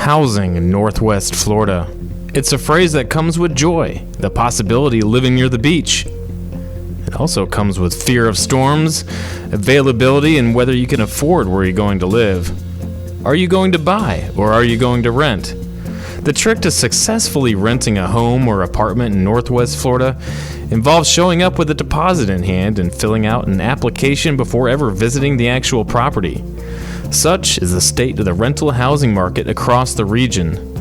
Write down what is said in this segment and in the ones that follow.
Housing in Northwest Florida. It's a phrase that comes with joy, the possibility of living near the beach. It also comes with fear of storms, availability, and whether you can afford where you're going to live. Are you going to buy or are you going to rent? The trick to successfully renting a home or apartment in Northwest Florida involves showing up with a deposit in hand and filling out an application before ever visiting the actual property. Such is the state of the rental housing market across the region.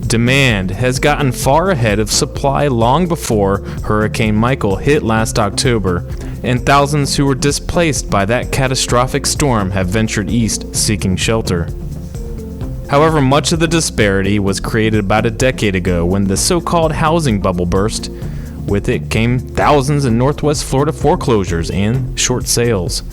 Demand has gotten far ahead of supply long before Hurricane Michael hit last October, and thousands who were displaced by that catastrophic storm have ventured east seeking shelter. However, much of the disparity was created about a decade ago when the so-called housing bubble burst. With it came thousands in Northwest Florida foreclosures and short sales.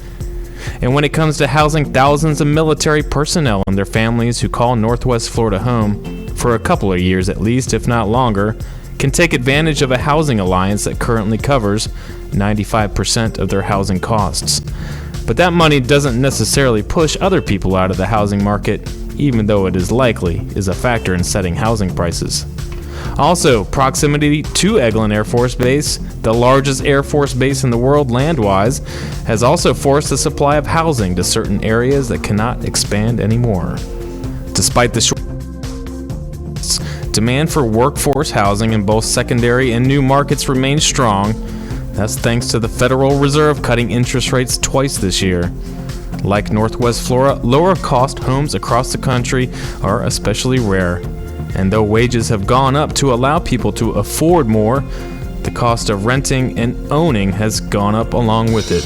And when it comes to housing thousands of military personnel and their families who call Northwest Florida home, for a couple of years at least, if not longer, can take advantage of a housing alliance that currently covers 95% of their housing costs. But that money doesn't necessarily push other people out of the housing market, even though it is a factor in setting housing prices. Also, proximity to Eglin Air Force Base, the largest Air Force base in the world land-wise, has also forced the supply of housing to certain areas that cannot expand anymore. Despite the demand for workforce housing in both secondary and new markets remains strong. That's thanks to the Federal Reserve cutting interest rates twice this year. Like Northwest Florida, lower-cost homes across the country are especially rare. And though wages have gone up to allow people to afford more, the cost of renting and owning has gone up along with it.